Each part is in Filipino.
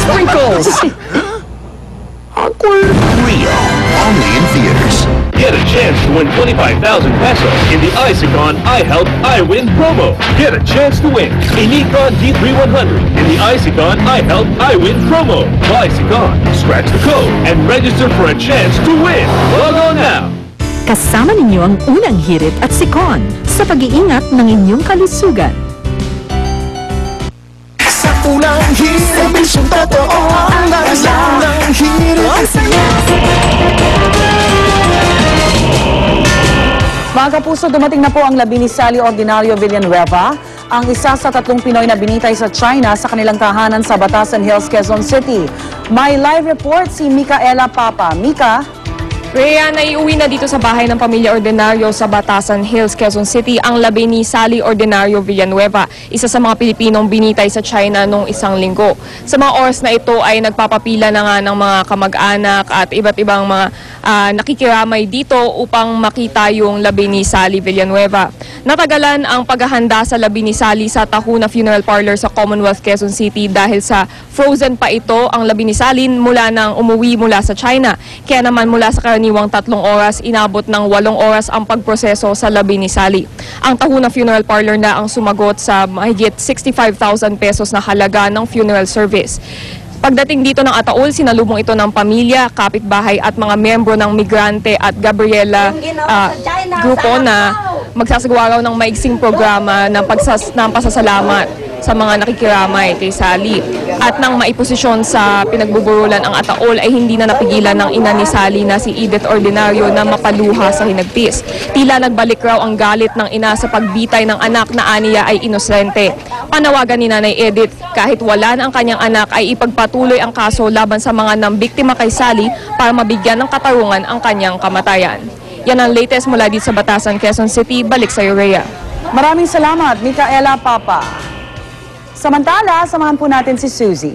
sprinkles. Awkward. Rio, only in theaters. Get a chance to win 25,000 pesos in the Icicon I Help I Win promo. Get a chance to win a Nikon D3100 in the Icicon I Help I Win promo. Icicon, scratch the code and register for a chance to win. Log on now. Kasama ninyo ang unang hirit at sikon sa pag-iingat ng inyong kalusugan. Sa unang hirit, misyong totoo ang unang hirit. Mga kapuso, dumating na po ang labi ni Sally Ordinario Villanueva, ang isa sa 3 Pinoy na binitay sa China sa kanilang tahanan sa Batasan Hills, Quezon City. May live report si Micaela Papa. Mika? Rhea, naiuwi na dito sa bahay ng pamilya Ordinario sa Batasan Hills, Quezon City ang labi ni Sally Ordinario Villanueva, isa sa mga Pilipinong binitay sa China noong 1 linggo. Sa mga oras na ito ay nagpapapila na nga ng mga kamag-anak at iba't ibang mga nakikiramay dito upang makita yung labi ni Sally Villanueva. Natagalan ang paghahanda sa labi ni Sally sa Tahuna Funeral Parlor sa Commonwealth, Quezon City dahil sa frozen pa ito ang labi ni Sally mula nang umuwi mula sa China. Kaya naman mula sa karaniwang 3 oras, inabot ng 8 oras ang pagproseso sa labi ni Sally. Ang Tahuna Funeral Parlor na ang sumagot sa mahigit 65,000 pesos na halaga ng funeral service. Pagdating dito ng Ataol, sinalubong ito ng pamilya, kapitbahay at mga membro ng Migrante at Gabriela grupo na magsasagawa ng maigsing programa ng pasasalamat sa mga nakikiramay kay Sally. At nang maiposisyon sa pinagbuburulan ang Ataol ay hindi na napigilan ng ina ni Sally na si Edith Ordinario na mapaluha sa hinagpis. Tila nagbalik raw ang galit ng ina sa pagbitay ng anak na aniya ay inosente. Panawagan ni Nanay Edith kahit wala na ang kanyang anak ay ipagpatuloy ang kaso laban sa mga nambiktima kay Sally para mabigyan ng katarungan ang kanyang kamatayan. Yan ang latest mula dito sa Batasan, Quezon City. Balik sa Rhea. Maraming salamat, Micaela Papa. Samantala, samahan po natin si Suzy.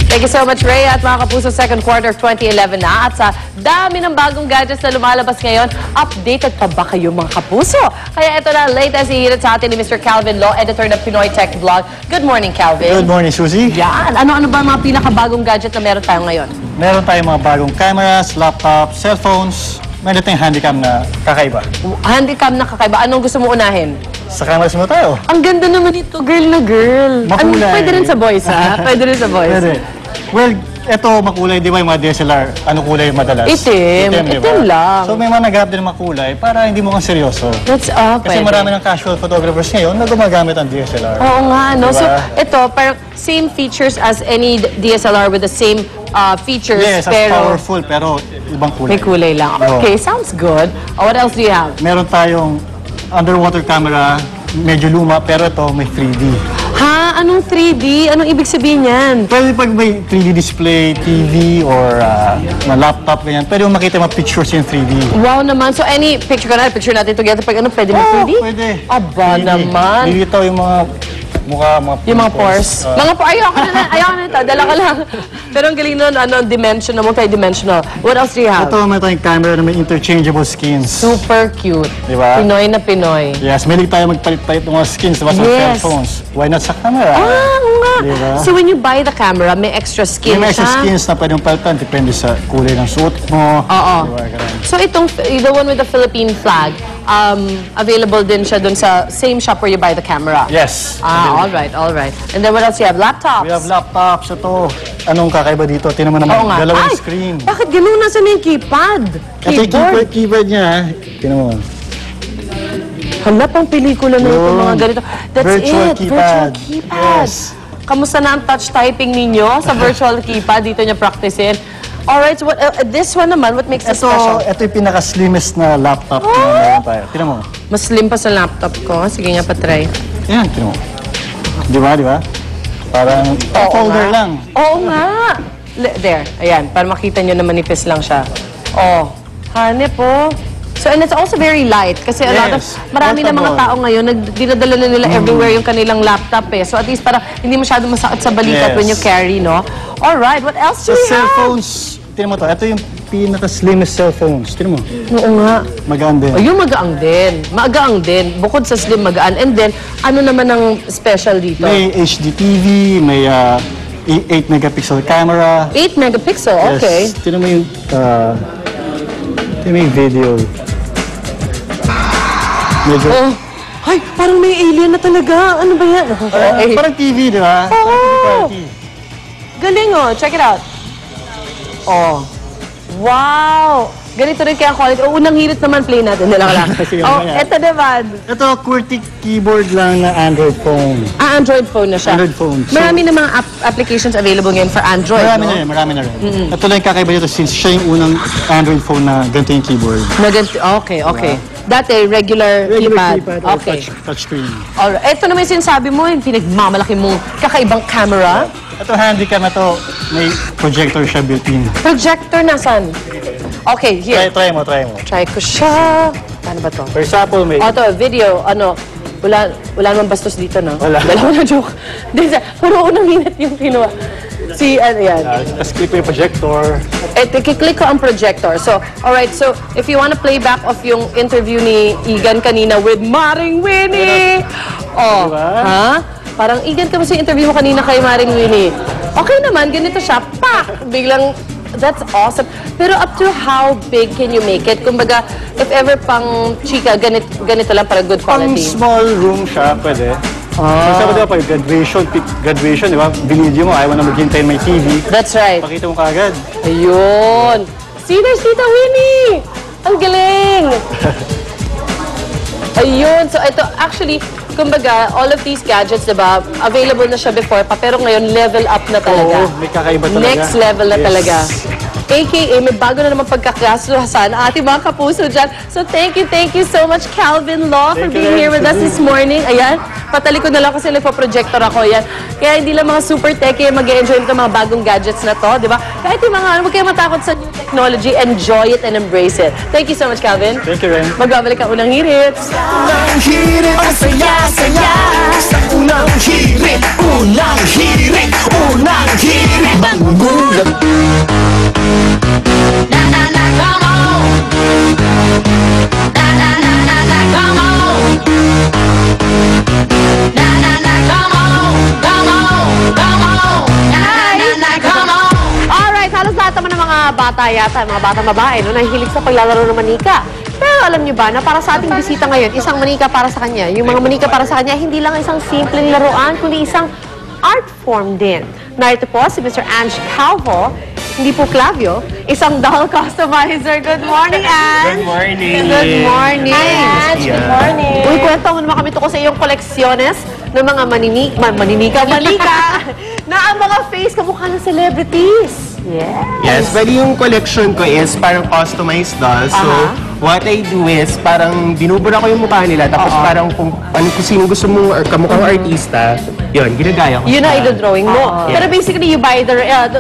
Thank you so much, Rhea. At mga kapuso, second quarter of 2011 na. At sa dami ng bagong gadgets na lumalabas ngayon, updated pa ba kayo mga kapuso? Kaya ito na, latest ihirit sa atin ni Mr. Calvin Law, editor ng Pinoy Tech Vlog. Good morning, Calvin. Good morning, Suzy. Yan. Ano-ano ba mga pinakabagong gadget na meron tayo ngayon? Meron tayong mga bagong cameras, laptops, cellphones. Meron tayong handycam na kakaiba. Handycam na kakaiba. Anong gusto mo unahin? Sa cameras mo tayo. Ang ganda naman ito, girl na girl. Makulay. Pwede rin sa boys, ha? Pwede rin sa boys. Pwede. Well, ito makulay, di ba yung mga DSLR? Ano kulay yung madalas? Itim. Diba? Itim lang. So may mga nag-grab din ng makulay para hindi mo kang seryoso. That's Kasi pwede. marami ng casual photographers ngayon na gumagamit ang DSLR. Oo nga, no? Diba? So, ito, parang same features as any DSLR with the same features. Yes, as pero powerful pero ibang kulay. may kulay lang. Okay, sounds good. What else do you have? Meron tayong underwater camera, medyo luma, pero ito may 3D. Ha? Anong 3D? Anong ibig sabihin yan? Pwede pag may 3D display, TV, or laptop, ganyan, pwede mo makita mga pictures in 3D. Wow naman. So, any picture picture natin together. Pag ano, pwede na 3D? Pwede. Aba 3D. naman. Lilitaw yung mga mukha, Yung mga pores. Ayoko na ito. Dala ka lang. Pero ang galing nun, dimensional, multi-dimensional. What else do you have? Ito, may tayong camera na may interchangeable skins. Super cute. Diba? Pinoy na Pinoy. Yes, mahilig tayo magpalit-palit ng mga skins, diba, sa Yes. cellphones. Why not sa camera? Oo nga. Diba? So when you buy the camera, may extra skin May extra siya? skins na pwedeng palitan, depende sa kulay ng suot mo. Oo. Diba, ganun. So itong, the one with the Philippine flag, available din siya dun sa same shop where you buy the camera? Yes. All right. And then what else you have? Laptops? We have laptops. Ito, anong kakaiba dito? Tinan mo naman, Oo nga. dalawang Ay, screen. bakit ganun? Nasaan na yung keypad? Ito yung keyboard niya, ha? Tinan mo. Hala, pang pelikula na ito, Yun. mga ganito. That's Virtual it, keypad. virtual keypad. Yes. Kamusta na ang touch typing ninyo sa virtual keypad? Dito niya practicein. Alright, so this one naman, what makes it special? Ito yung pinaka-slimmest na laptop na meron tayo. Tinan mo. Mas slim pa sa laptop ko. Sige nga, patry. Yan, tinan mo. Di ba? Parang folder lang. Oo nga. There, ayan. Para makita nyo na manipis lang siya. Oh, hanep po. So, and it's also very light. Kasi a lot of, marami na mga tao ngayon, dinadala na nila everywhere yung kanilang laptop eh. So, at least parang hindi masyado masakit sa balikat when you carry, no? Alright, what else do we have? Cellphones, tinan mo to. Ito yung pinaka-slimmest cellphones. Tinan mo. Oo nga. Magaan din. O, yung magaang din. Magaang din. Bukod sa slim, magaan. And then, ano naman ang special dito? May HD TV, may 8 megapixel camera. 8 megapixel, Yes. okay. Tignan mo yung video. Medyo, Oh. Ay, parang may alien na talaga. Ano ba yan? parang TV, di ba? Oo. Parang TV. Galing oh. Check it out. Oh. Wow. Ganito rin kaya quality. Oh, unang hirit naman play natin. Dala lang. Sige, Oh, mamaya. eto naman. Ito, QWERTY keyboard lang na Android phone. Android phone na siya. Android phone. So, Marami na mga applications available ngayon for Android, marami na rin. Ito lang yung kakaiba dito since siya yung unang Android phone na ganito yung keyboard. Okay. Dati, regular keypad. or Okay. touchscreen. Alright. Ito naman yung sinasabi mo, yung pinagmamalaki mong kakaibang camera. Ito, handycam na to. May projector siya built-in. Projector nasan? Okay, here. Try mo. Try ko siya. Paano ba to? For example, may... Ito, video, wala naman bastos dito, no? Wala. Dalawa na joke. Puro unang minute yung kinuha. Yan. Tapos click mo yung projector. Kiklik ko ang projector. So, alright, so if you wanna play back of yung interview ni Igan kanina with Maring Winnie. Oh, Diba? ha? Parang Igan, kamusta yung interview mo kanina kay Maring Winnie? Okay naman, ganito siya. Pak! Biglang, that's awesome. Pero up to how big can you make it? Kumbaga, if ever pang chika, ganito lang para good Pang quality. small room siya, pwede. For example, diba, pag graduation, di ba? Binidyo mo, ayaw mo na maghintay may TV. That's right. Pakita mo kaagad. Ayun. See, there's Tita Winnie! Ang galing! Ayun. So, ito, actually, kumbaga, all of these gadgets, diba, available na siya before pa, pero ngayon, level up na talaga. Oo, may kakaiba talaga. Next level na Yes. talaga. AKA, may bago na naman pagkakasuhasan ang ating mga kapuso dyan. So, thank you so much, Calvin Law, for Thank you, being here with us Celine. this morning. Ayan, patalikod na lang kasi nagpo-projector ako. Ayan. Kaya hindi lang mga super techie mag-enjoy nito mga bagong gadgets na to, di ba? Kahit yung mga, huwag kayo matakot sa new technology, enjoy it and embrace it. Thank you so much, Calvin. Thank you, Ren. Magbabalik ang unang hirit. Unang hirit, ang saya-saya. Sa unang hirit, manggulat. Alright, halos lahat naman ng mga bata yata, mga batang babae, no, nahihilig sa paglalaro ng manika. Pero alam niyo ba na para sa ating bisita ngayon, isang manika para sa kanya, yung mga manika para sa kanya, hindi lang isang simpleng laruan, kundi isang art form din. Narito po si Mr. Ange Calvo, hindi po Clavio, isang doll customizer. Good morning, Ange! Good morning! Good morning! Hi, Ange! Good morning! Uy, kwento mo naman kami tungkol sa iyong koleksyones ng mga manika na ang mga face kamukha ng celebrities. Yes, bali yung collection ko is parang customized dolls. So, what I do is parang binubura ko yung mukha nila tapos parang kung sino gusto mong kamukhang artista, yun, ginagaya ko. Yun ang idodrawing mo. Yeah. Pero basically, you buy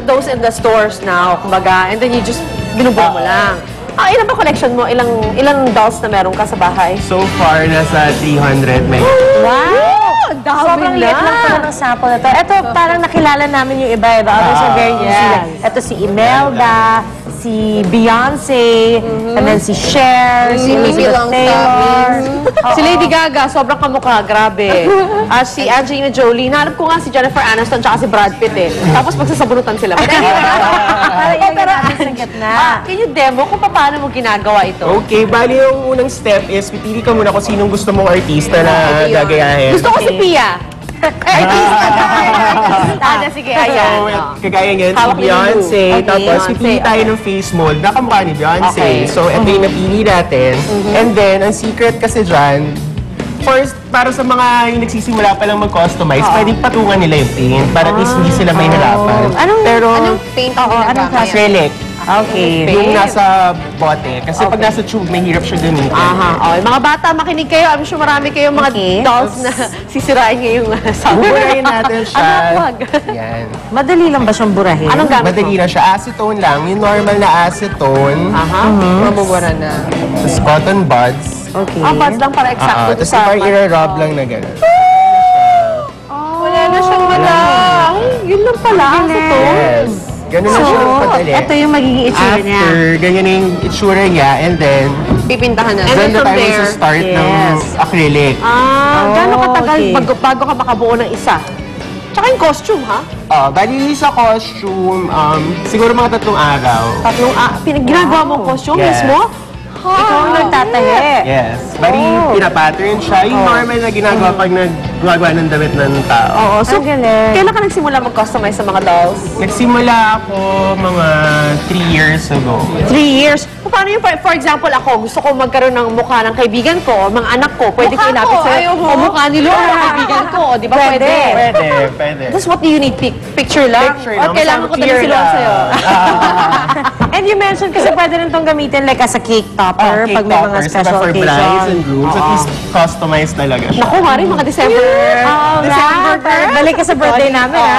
those in the stores now, kumbaga, and then you just binubura mo lang. Ilan ba collection mo? Ilang dolls na meron ka sa bahay? So far, nasa 300 may. Wow! Sobrang liit lang pala ng sample na to. Ito, parang nakilala namin yung iba-iba. Others are very easy. Ito si Imelda, si Beyonce, and then si Cher, si Elizabeth Taylor. Si Lady Gaga, sobrang kamukha, grabe. Si Angelina Jolie, nahanap ko nga si Jennifer Aniston tsaka si Brad Pitt eh. Tapos magsasabunutan sila. But anyway, Parang ilagay natin sa gitna. can you demo kung paano mo ginagawa ito? Okay, bali yung unang step is pipili ka muna kung sinong gusto mong artista na gagayahin. Gusto ko si Pia. Sige, ayan. So, kagaya niyan, si Hawak ni Beyonce, Lulu. Okay, tapos Beyonce. pipili tayo ng face mold na kamukha ni Beyonce. Okay. So, ito yung napili natin. And then, ang secret kasi dyan, first, para sa mga yung nagsisimula pa lang mag-customize, pwedeng patungan nila yung paint para at least hindi sila may hirapan. Anong paint anong klase? Acrylic. Okay. Yung nasa bote. Kasi pag nasa tube, may hirap siya gamitin. Okay. Mga bata, makinig kayo. I'm sure marami kayong mga dolls na sisirain ngayong sabi. Buburahin natin siya. Ano wag? Yan. Madali lang ba siyang burahin? Anong gamit Madali mo? na siya. Acetone lang. Yung normal na acetone. Mamumura na. Tapos cotton buds. Okay. Buds lang para eksakto Tapos sa parang i-rub lang na gano'n. Wala na siyang wala. Ay, yun lang pala. Yes. Ganun lang siya padali. ito yung magiging itsura niya. After, ganyan na yung itsura niya. And then, Pipintahan na. then na tayo sa start ng acrylic. Gano'ng katagal okay. bago ka makabuo ng isa? Tsaka yung costume, ha? Bali sa costume, siguro mga 3 araw. Ginagawa mo costume Yes. mismo? Ikaw ang nagtatahi. Yes. Bali, pinapattern siya. Yung normal na ginagawa pag naggagawa ng damit ng tao. Oo. So, Ang galing. kailan ka nagsimula mag-customize sa mga dolls? Nagsimula ako mga 3 years ago. 3 years. Paano yung, for example, ako, gusto ko magkaroon ng mukha ng kaibigan ko, mga anak ko, pwede ko Mukha ilapit ko, sa ayaw mo? o mukha ni Lolo, kaibigan ko, di ba? Pwede. Pwede. Tapos what do you need? Picture lang? Picture Or lang. kailangan ko dali Clear si Lolo lang. sa'yo? And you mentioned kasi pwede rin itong gamitin like as a cake topper Cake pag may mga toppers, special for brides and occasion. grooms. At least customized talaga siya. Naku, Mari, mga December. December, balik ka sa birthday namin, ha?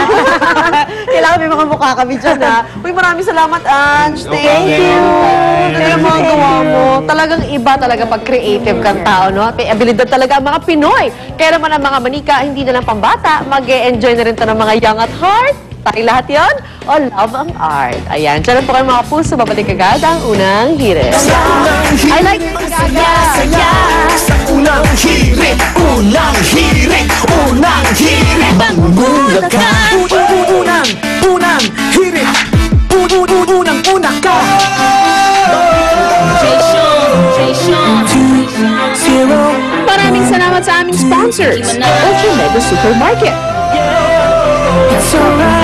Kailangan may mga mukha kami dyan, ha? Uy, maraming salamat, Ange. Thank problem. you. Anytime. Kaya mga gawa mo. Talagang iba talaga pag creative kang tao, no? At may abilidad talaga ang mga Pinoy. Kaya naman ang mga manika, hindi na lang pambata, mag-e-enjoy na rin to ng mga young at heart. Tayo lahat yon o love ang art. Ayan, dyan po kayo mga puso, babalik agad ang unang hirit. I like it, Saya sa unang hirit, unang hirit, unang hirit. Bangbulat ka. Unang hirit, unang ka. Maraming salamat sa aming sponsors, Ultra Mega Supermarket. It's alright.